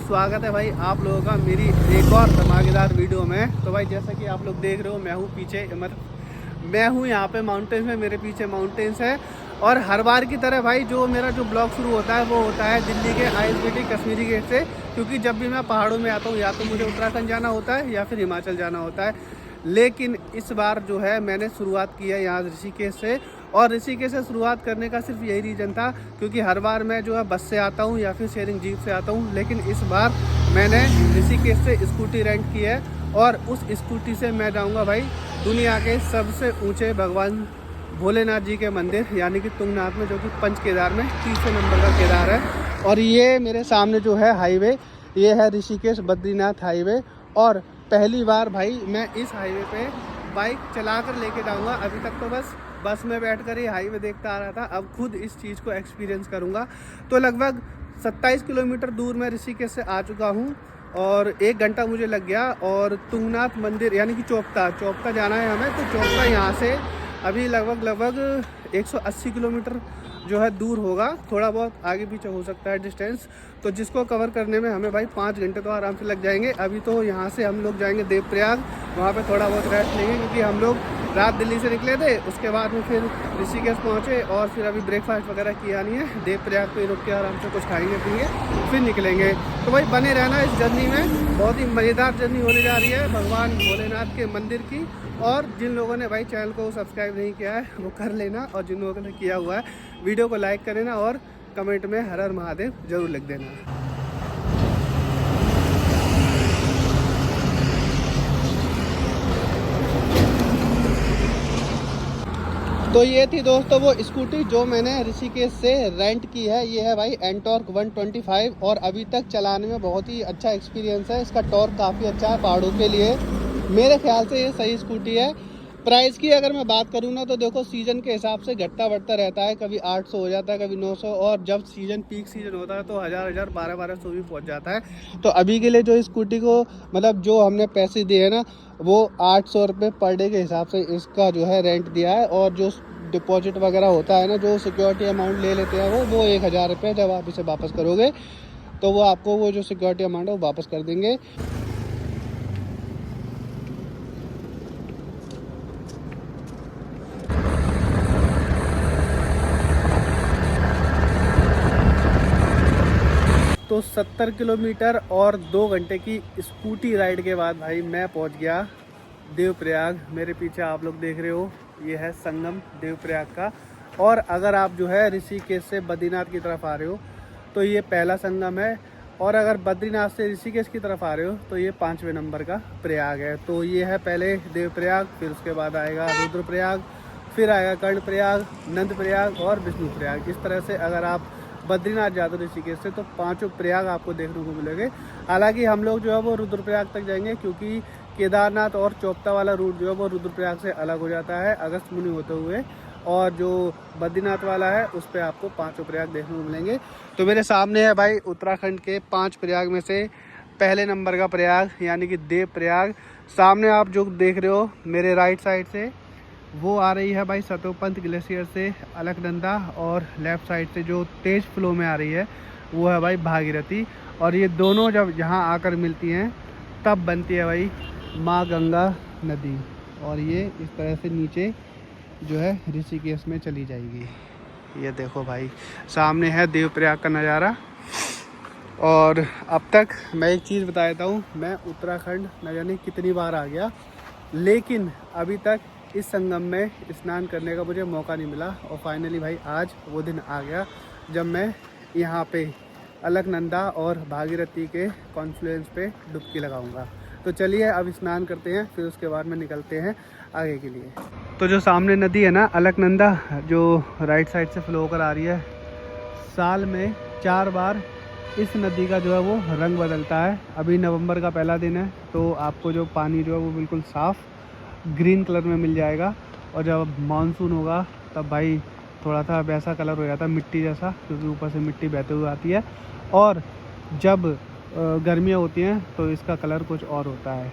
स्वागत है भाई आप लोगों का मेरी एक और धमाकेदार वीडियो में। तो भाई जैसा कि आप लोग देख रहे हो, मैं हूँ पीछे मतलब मैं हूँ यहाँ पे माउंटेन्स में, मेरे पीछे माउंटेन्स है। और हर बार की तरह भाई जो मेरा जो ब्लॉग शुरू होता है वो होता है दिल्ली के ISBT कश्मीरी गेट से, क्योंकि जब भी मैं पहाड़ों में आता हूँ या तो मुझे उत्तराखंड जाना होता है या फिर हिमाचल जाना होता है। लेकिन इस बार जो है मैंने शुरुआत की है यहाँ ऋषिकेश से। और ऋषिकेश से शुरुआत करने का सिर्फ यही रीज़न था क्योंकि हर बार मैं जो है बस से आता हूँ या फिर शेयरिंग जीप से आता हूँ, लेकिन इस बार मैंने ऋषिकेश से स्कूटी रेंट की है। और उस स्कूटी से मैं जाऊँगा भाई दुनिया के सबसे ऊँचे भगवान भोलेनाथ जी के मंदिर यानी कि तुंगनाथ में, जो कि पंच केदार में तीसरे नंबर का केदार है। और ये मेरे सामने जो है हाईवे, ये है ऋषिकेश बद्रीनाथ हाईवे। और पहली बार भाई मैं इस हाईवे पे बाइक चला कर लेके जाऊँगा। अभी तक तो बस में बैठकर ही हाईवे देखता आ रहा था, अब खुद इस चीज़ को एक्सपीरियंस करूँगा। तो लगभग 27 किलोमीटर दूर मैं ऋषिकेश से आ चुका हूँ और 1 घंटा मुझे लग गया। और तुंगनाथ मंदिर यानी कि चोपता जाना है हमें। तो चोपता यहाँ से अभी लगभग 180 किलोमीटर जो है दूर होगा, थोड़ा बहुत आगे पीछे हो सकता है डिस्टेंस। तो जिसको कवर करने में हमें भाई 5 घंटे तो आराम से लग जाएंगे। अभी तो यहाँ से हम लोग जाएंगे देवप्रयाग, वहाँ पे थोड़ा बहुत रेस्ट लेंगे क्योंकि हम लोग रात दिल्ली से निकले थे। उसके बाद में फिर ऋषिकेश पहुँचे और फिर अभी ब्रेकफास्ट वगैरह किया नहीं है। देवप्रयाग पे रुक के आराम से कुछ खाएंगे पिएंगे फिर निकलेंगे। तो भाई बने रहना इस जर्नी में, बहुत ही मज़ेदार जर्नी होने जा रही है भगवान भोलेनाथ के मंदिर की। और जिन लोगों ने भाई चैनल को सब्सक्राइब नहीं किया है वो कर लेना, और जिन लोगों ने किया हुआ है वीडियो को लाइक कर देना और कमेंट में हर हर महादेव जरूर लिख देना। तो ये थी दोस्तों वो स्कूटी जो मैंने ऋषिकेश से रेंट की है। ये है भाई एंटॉर्क 125 और अभी तक चलाने में बहुत ही अच्छा एक्सपीरियंस है। इसका टॉर्क काफ़ी अच्छा है पहाड़ों के लिए, मेरे ख्याल से ये सही स्कूटी है। प्राइस की अगर मैं बात करूँ ना तो देखो सीज़न के हिसाब से घटता बढ़ता रहता है, कभी 800 हो जाता है, कभी 900, और जब सीज़न पीक सीज़न होता है तो 1000 1200 भी पहुँच जाता है। तो अभी के लिए जो स्कूटी को मतलब जो हमने पैसे दिए हैं ना वो 800 रुपये पर डे के हिसाब से इसका जो है रेंट दिया है। और जो डिपॉजिट वगैरह होता है ना, जो सिक्योरिटी अमाउंट ले लेते हैं वो 1000 रुपये जब आप इसे वापस करोगे तो वो आपको वो जो सिक्योरिटी अमाउंट है वो वापस कर देंगे। तो 70 किलोमीटर और 2 घंटे की स्कूटी राइड के बाद भाई मैं पहुंच गया देवप्रयाग। मेरे पीछे आप लोग देख रहे हो ये है संगम देवप्रयाग का। और अगर आप जो है ऋषिकेश से बद्रीनाथ की तरफ आ रहे हो तो ये पहला संगम है, और अगर बद्रीनाथ से ऋषिकेश की तरफ आ रहे हो तो ये 5वें नंबर का प्रयाग है। तो ये है पहले देवप्रयाग, फिर उसके बाद आएगा रुद्रप्रयाग, फिर आएगा कर्णप्रयाग, नंदप्रयाग और विष्णुप्रयाग। इस तरह से अगर आप बद्रीनाथ जाते हो ऋषिकेश से तो 5 प्रयाग आपको देखने को मिलेंगे। हालांकि हम लोग जो है वो रुद्रप्रयाग तक जाएंगे क्योंकि केदारनाथ और चोपता वाला रूट जो है वो रुद्रप्रयाग से अलग हो जाता है अगस्त मुनि होते हुए, और जो बद्रीनाथ वाला है उस पर आपको 5 प्रयाग देखने को मिलेंगे। तो मेरे सामने है भाई उत्तराखंड के 5 प्रयाग में से पहले नंबर का प्रयाग यानी कि देवप्रयाग। सामने आप जो देख रहे हो मेरे राइट साइड से वो आ रही है भाई सतोपंथ ग्लेशियर से अलकनंदा, और लेफ़्ट साइड से जो तेज़ फ्लो में आ रही है वो है भाई भागीरथी। और ये दोनों जब यहाँ आकर मिलती हैं तब बनती है भाई माँ गंगा नदी, और ये इस तरह से नीचे जो है ऋषिकेश में चली जाएगी। ये देखो भाई सामने है देवप्रयाग का नज़ारा। और अब तक मैं एक चीज़ बता देता हूँ, मैं उत्तराखंड न जाने कितनी बार आ गया, लेकिन अभी तक इस संगम में स्नान करने का मुझे मौका नहीं मिला। और फाइनली भाई आज वो दिन आ गया जब मैं यहाँ पे अलकनंदा और भागीरथी के कॉन्फ्लुएंस पे डुबकी लगाऊंगा। तो चलिए अब स्नान करते हैं, फिर उसके बाद में निकलते हैं आगे के लिए। तो जो सामने नदी है ना अलकनंदा, जो राइट साइड से फ्लो होकर आ रही है, साल में 4 बार इस नदी का जो है वो रंग बदलता है। अभी नवंबर का पहला दिन है तो आपको जो पानी जो है वो बिल्कुल साफ़ ग्रीन कलर में मिल जाएगा, और जब मानसून होगा तब भाई थोड़ा सा वैसा कलर हो जाता है मिट्टी जैसा, क्योंकि ऊपर से मिट्टी बहते हुए आती है। और जब गर्मियाँ होती हैं तो इसका कलर कुछ और होता है।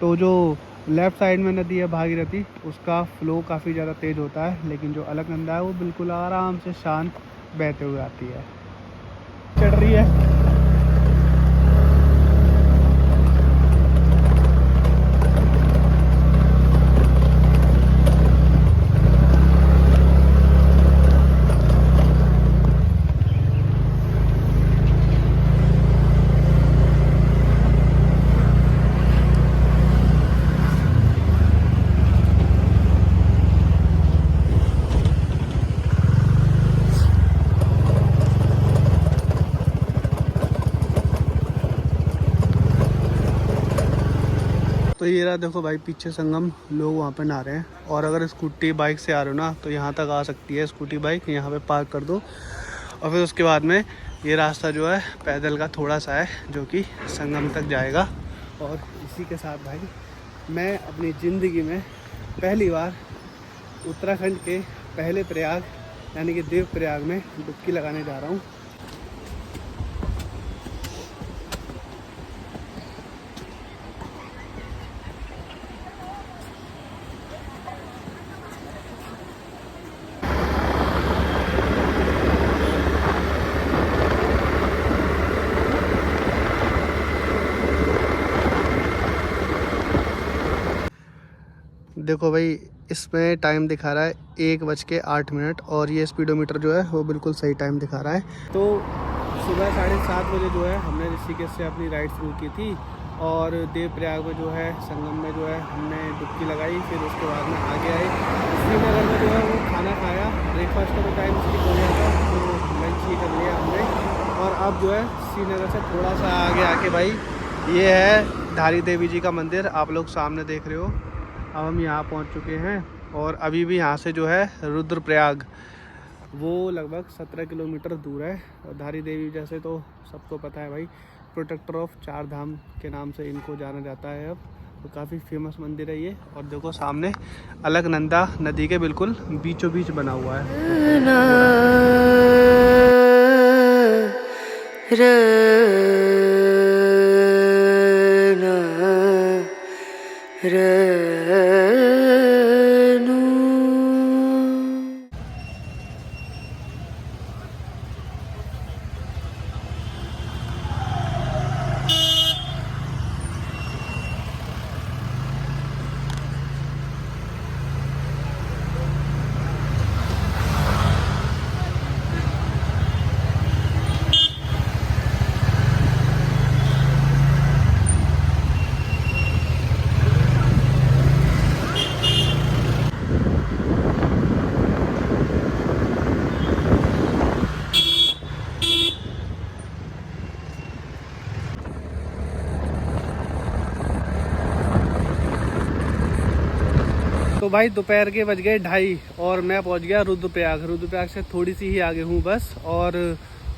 तो जो लेफ़्ट साइड में नदी है भागीरथी उसका फ़्लो काफ़ी ज़्यादा तेज़ होता है, लेकिन जो अलकनंदा है वो बिल्कुल आराम से शांत बहते हुए आती है, चढ़ रही है। तो ये रहा, देखो भाई पीछे संगम, लोग वहाँ पे नहा रहे हैं। और अगर स्कूटी बाइक से आ रहे हो ना तो यहाँ तक आ सकती है स्कूटी बाइक, यहाँ पे पार्क कर दो। और फिर उसके बाद में ये रास्ता जो है पैदल का थोड़ा सा है जो कि संगम तक जाएगा। और इसी के साथ भाई मैं अपनी ज़िंदगी में पहली बार उत्तराखंड के पहले प्रयाग यानी कि देव प्रयाग में डुबकी लगाने जा रहा हूँ। देखो भाई इसमें टाइम दिखा रहा है 1:08 और ये स्पीडोमीटर जो है वो बिल्कुल सही टाइम दिखा रहा है। तो सुबह 7:30 बजे जो है हमने ऋषिकेश से अपनी राइड शुरू की थी और देवप्रयाग में जो है संगम में जो है हमने डुबकी लगाई। फिर उसके बाद में आगे आए श्रीनगर में जो है वो खाना खाया, ब्रेकफास्ट का तो टाइम स्किप हो गया था तो लंच ही कर लिया हमने। और अब जो है श्रीनगर से थोड़ा सा आगे आके भाई ये है धारी देवी जी का मंदिर, आप लोग सामने देख रहे हो। अब हम यहाँ पहुँच चुके हैं और अभी भी यहाँ से जो है रुद्रप्रयाग वो लगभग 17 किलोमीटर दूर है। और धारी देवी जैसे तो सबको पता है भाई, प्रोटेक्टर ऑफ 4 धाम के नाम से इनको जाना जाता है। अब तो काफ़ी फेमस मंदिर है ये। और देखो सामने अलकनंदा नदी के बिल्कुल बीचों बीच बना हुआ है। तो भाई दोपहर के बज गए 2:30 और मैं पहुंच गया रुद्रप्रयाग। रुद्रप्रयाग से थोड़ी सी ही आगे हूँ बस। और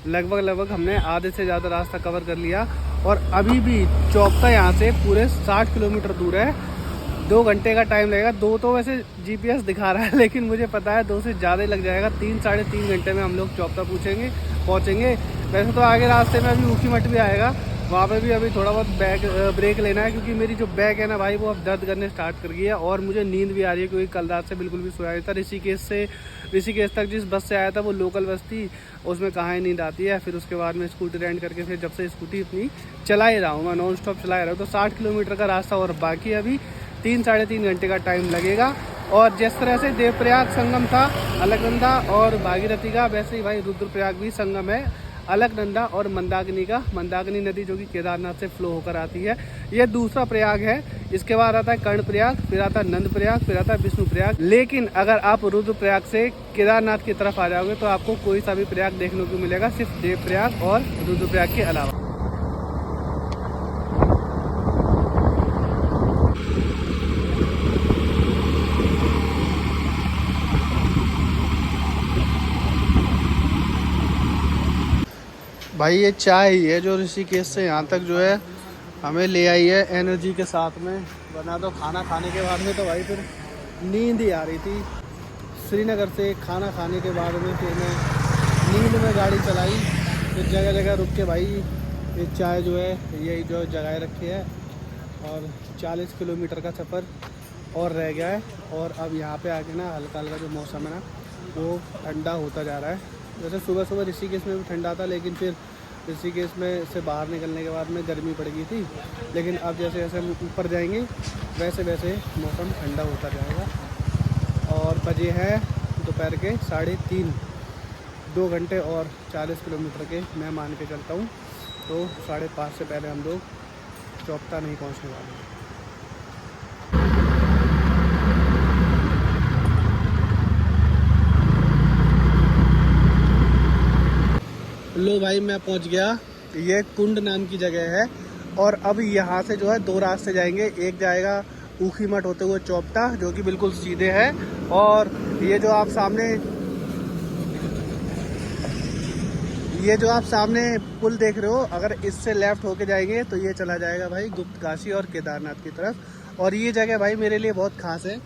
लगभग हमने आधे से ज़्यादा रास्ता कवर कर लिया। और अभी भी चौपता यहाँ से पूरे 60 किलोमीटर दूर है। 2 घंटे का टाइम लगेगा। 2 तो वैसे GPS दिखा रहा है लेकिन मुझे पता है 2 से ज़्यादा ही लग जाएगा। 3-3.5 घंटे में हम लोग चौपता पहुँचेंगे। वैसे तो आगे रास्ते में अभी ऊखीमठ भी आएगा, वहाँ पे भी अभी थोड़ा बहुत ब्रेक लेना है क्योंकि मेरी जो बैक है ना भाई वो अब दर्द करने स्टार्ट कर गई है। और मुझे नींद भी आ रही है क्योंकि कल रात से बिल्कुल भी सोया नहीं था। ऋषिकेश तक जिस बस से आया था वो लोकल बस थी, उसमें कहाँ ही नींद आती है। फिर उसके बाद में स्कूटी रेंट करके फिर जब से स्कूटी अपनी चला ही रहा हूँ, मैं नॉन स्टॉप चला ही रहा हूँ। तो 60 किलोमीटर का रास्ता और बाकी अभी 3-3.5 घंटे का टाइम लगेगा। और जिस तरह से देवप्रयाग संगम था अलकनंदा और भागीरथी का, वैसे ही भाई रुद्रप्रयाग भी संगम है अलकनंदा और मंदाकिनी का। मंदाकिनी नदी जो कि केदारनाथ से फ्लो होकर आती है, ये दूसरा प्रयाग है। इसके बाद आता है कर्णप्रयाग, फिर आता है नंदप्रयाग, फिर आता है विष्णुप्रयाग। लेकिन अगर आप रुद्रप्रयाग से केदारनाथ की तरफ आ जाओगे तो आपको कोई सा भी प्रयाग देखने को मिलेगा, सिर्फ देवप्रयाग और रुद्रप्रयाग के अलावा। भाई ये चाय ही है जो ऋषिकेश से यहाँ तक जो है हमें ले आई है एनर्जी के साथ में। वरना तो खाना खाने के बाद में तो भाई फिर नींद ही आ रही थी। श्रीनगर से खाना खाने के बाद में फिर मैं नींद में गाड़ी चलाई। फिर जगह जगह रुक के भाई ये चाय जो है यही जो जगह रखी है। और 40 किलोमीटर का सफ़र और रह गया है। और अब यहाँ पे आके ना हल्का हल्का जो मौसम है ना वो ठंडा होता जा रहा है। वैसे सुबह सुबह ऋषिकेश में भी ठंडा था, लेकिन फिर ऋषिकेश में से बाहर निकलने के बाद में गर्मी पड़ गई थी। लेकिन अब जैसे जैसे हम ऊपर जाएंगे वैसे वैसे मौसम ठंडा होता जाएगा। और बजे हैं दोपहर के 3:30, 2 घंटे और 40 किलोमीटर के मैं मान के चलता हूँ। तो 5:30 से पहले हम लोग चौपता नहीं पहुँचने वाले हैं। लो भाई मैं पहुंच गया। ये कुंड नाम की जगह है और अब यहाँ से जो है 2 रास्ते जाएंगे, एक जाएगा ऊखीमठ होते हुए चौपटा जो कि बिल्कुल सीधे है, और ये जो आप सामने पुल देख रहे हो, अगर इससे लेफ्ट होके जाएंगे तो ये चला जाएगा भाई गुप्तकाशी और केदारनाथ की तरफ। और ये जगह भाई मेरे लिए बहुत खास है,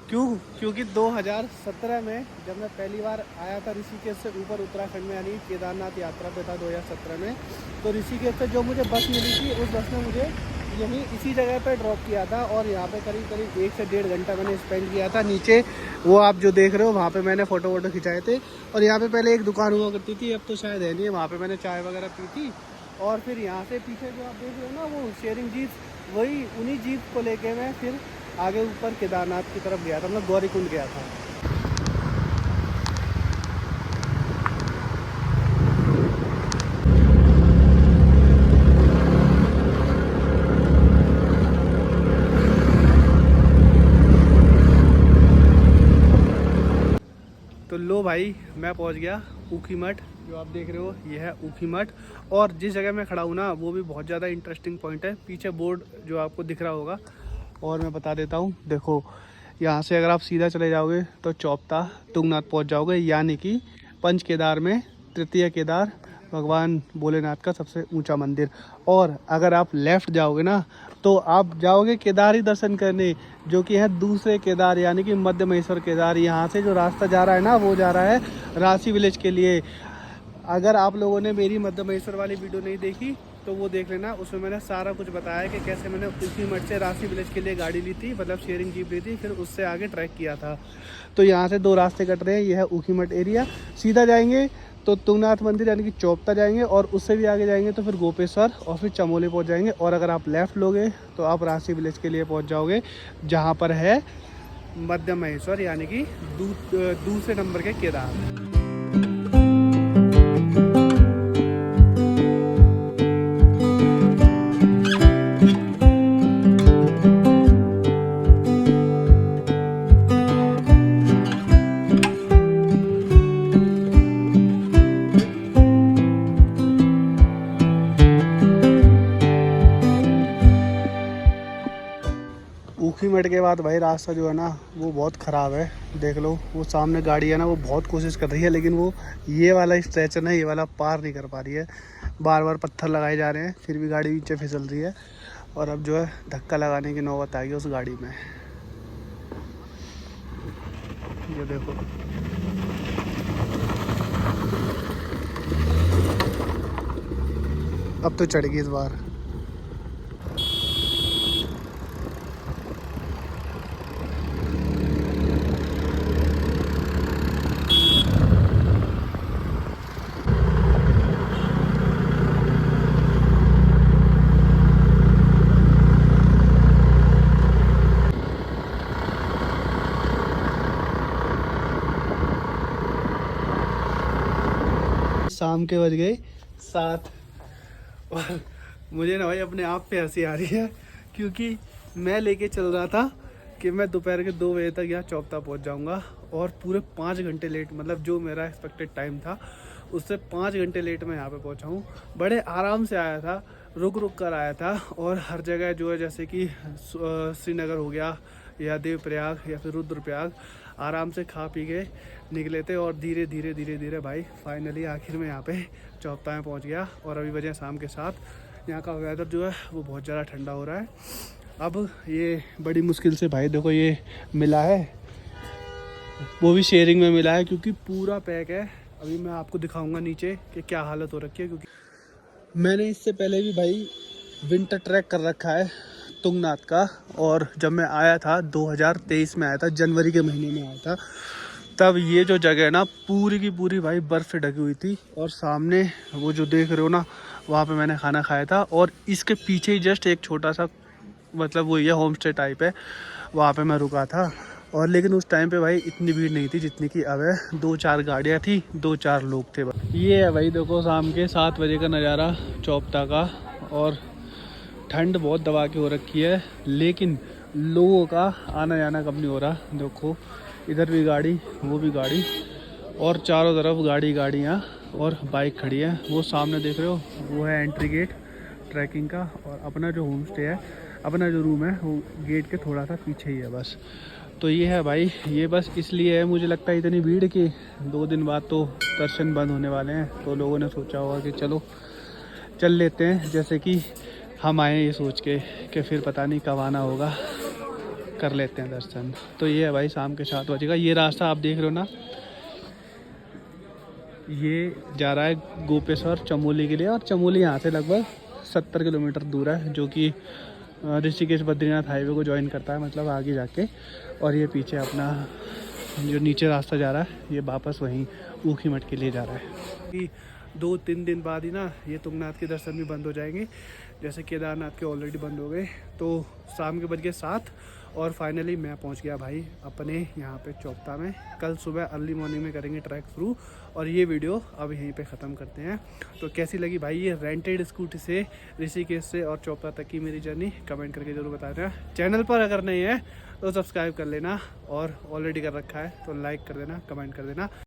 क्योंकि 2017 में जब मैं पहली बार आया था ऋषिकेश से ऊपर उत्तराखंड में, यानी केदारनाथ यात्रा पे था 2017 में, तो ऋषिकेश से जो मुझे बस मिली थी उस बस ने मुझे यहीं इसी जगह पे ड्रॉप किया था, और यहाँ पे करीब 1 से 1.5 घंटा मैंने स्पेंड किया था। नीचे वो आप जो देख रहे हो वहाँ पे मैंने फ़ोटो खिंचाए थे, और यहाँ पे पहले एक दुकान हुआ करती थी, अब तो शायद है नहीं है, वहाँ पे मैंने चाय वगैरह पी थी। और फिर यहाँ से पीछे जो आप देख रहे हो ना वो शेयरिंग जीप, वही उन्हीं जीप को लेके मैं फिर आगे ऊपर केदारनाथ की तरफ गया था, मतलब गौरीकुंड गया था। तो लो भाई मैं पहुंच गया ऊखीमठ, जो आप देख रहे हो ये है ऊखीमठ। और जिस जगह मैं खड़ा हूँ ना वो भी बहुत ज़्यादा इंटरेस्टिंग पॉइंट है, पीछे बोर्ड जो आपको दिख रहा होगा, और मैं बता देता हूँ। देखो यहाँ से अगर आप सीधा चले जाओगे तो चौपता तुंगनाथ पहुँच जाओगे, यानी कि पंच केदार में तृतीय केदार भगवान भोलेनाथ का सबसे ऊंचा मंदिर। और अगर आप लेफ़्ट जाओगे ना तो आप जाओगे केदारी दर्शन करने, जो कि है दूसरे केदार, यानी कि मध्य महेश्वर केदार। यहाँ से जो रास्ता जा रहा है ना वो जा रहा है रांसी विलेज के लिए। अगर आप लोगों ने मेरी मध्य महेश्वर वाली वीडियो नहीं देखी तो वो देख लेना, उसमें मैंने सारा कुछ बताया कि कैसे मैंने ऊखीमठ से रांसी विलेज के लिए गाड़ी ली थी, मतलब शेयरिंग जीप ली थी, फिर उससे आगे ट्रैक किया था। तो यहाँ से 2 रास्ते कट रहे हैं, ये है ऊखीमठ एरिया। सीधा जाएंगे तो तुंगनाथ मंदिर यानी कि चौपता जाएंगे, और उससे भी आगे जाएंगे तो फिर गोपेश्वर और फिर चमोली पहुँच जाएंगे। और अगर आप लेफ़्ट लोगे तो आप रांसी विलेज के लिए पहुँच जाओगे, जहाँ पर है मध्य महेश्वर यानी कि दूसरे नंबर के केदार। ऊखीमठ के बाद भाई रास्ता जो है ना वो बहुत ख़राब है, देख लो वो सामने गाड़ी है ना, वो बहुत कोशिश कर रही है, लेकिन वो ये वाला स्ट्रेच है ना, ये वाला पार नहीं कर पा रही है। बार बार पत्थर लगाए जा रहे हैं, फिर भी गाड़ी नीचे फिसल रही है, और अब जो है धक्का लगाने की नौबत आ गई उस गाड़ी में। ये देखो अब तो चढ़ गई इस बार। शाम के बज गए 7, और मुझे ना भाई अपने आप पे हंसी आ रही है, क्योंकि मैं लेके चल रहा था कि मैं दोपहर के 2 बजे तक यहाँ चौपता पहुँच जाऊँगा, और पूरे 5 घंटे लेट, मतलब जो मेरा एक्सपेक्टेड टाइम था उससे 5 घंटे लेट मैं यहाँ पे पहुँचा हूँ। बड़े आराम से आया था, रुक कर आया था, और हर जगह जो है जैसे कि श्रीनगर हो गया या देवप्रयाग या फिर रुद्रप्रयाग, आराम से खा पी के निकले थे, और धीरे धीरे भाई फाइनली आखिर में यहाँ पे चौपता में पहुँच गया। और अभी बजे शाम के 7, यहाँ का वेदर जो है वो बहुत ज़्यादा ठंडा हो रहा है। अब ये बड़ी मुश्किल से भाई देखो ये मिला है, वो भी शेयरिंग में मिला है, क्योंकि पूरा पैक है। अभी मैं आपको दिखाऊंगा नीचे कि क्या हालत हो रखी है, क्योंकि मैंने इससे पहले भी भाई विंटर ट्रैक कर रखा है तुंगनाथ का, और जब मैं आया था 2023 में आया था, जनवरी के महीने में आया था, तब ये जो जगह है ना पूरी की पूरी भाई बर्फ़ से ढकी हुई थी। और सामने वो जो देख रहे हो ना वहाँ पे मैंने खाना खाया था, और इसके पीछे ही जस्ट एक छोटा सा मतलब वो ये होम स्टे टाइप है, वहाँ पे मैं रुका था। और लेकिन उस टाइम पे भाई इतनी भीड़ नहीं थी जितनी कि अब है, 2-4 गाड़ियाँ थी, 2-4 लोग थे। ये है भाई देखो शाम के 7 बजे का नज़ारा चौपता का, और ठंड बहुत दबा के हो रखी है, लेकिन लोगों का आना जाना कम नहीं हो रहा। देखो इधर भी गाड़ी, वो भी गाड़ी, और चारों तरफ गाड़ियाँ और बाइक खड़ी है। वो सामने देख रहे हो वो है एंट्री गेट, ट्रैकिंग का। और अपना जो होम स्टे है, अपना जो रूम है वो गेट के थोड़ा सा पीछे ही है बस। तो ये है भाई, ये बस इसलिए है, मुझे लगता है इतनी भीड़ की 2 दिन बाद तो दर्शन बंद होने वाले हैं, तो लोगों ने सोचा होगा कि चलो चल लेते हैं, जैसे कि हम आए ये सोच के कि फिर पता नहीं कब आना होगा, कर लेते हैं दर्शन। तो ये है भाई, शाम के 7 बजे का ये रास्ता आप देख रहे हो ना, ये जा रहा है गोपेश्वर चमोली के लिए। और चमोली यहाँ से लगभग 70 किलोमीटर दूर है, जो कि ऋषिकेश बद्रीनाथ हाईवे को ज्वाइन करता है, मतलब आगे जाके। और ये पीछे अपना जो नीचे रास्ता जा रहा है, ये वापस वहीं ऊखीमठ के लिए जा रहा है। कि 2-3 दिन बाद ही ना ये तुंगनाथ के दर्शन भी बंद हो जाएंगे, जैसे केदारनाथ के ऑलरेडी बंद हो गए। तो शाम के बज गए 7 और फाइनली मैं पहुंच गया भाई अपने यहाँ पे चोपता में। कल सुबह अर्ली मॉर्निंग में करेंगे ट्रैक शुरू, और ये वीडियो अब यहीं पे ख़त्म करते हैं। तो कैसी लगी भाई ये रेंटेड स्कूटी से ऋषिकेश से और चोपता तक की मेरी जर्नी, कमेंट करके ज़रूर बता देना। चैनल पर अगर नहीं है तो सब्सक्राइब कर लेना, और ऑलरेडी कर रखा है तो लाइक कर देना, कमेंट कर देना।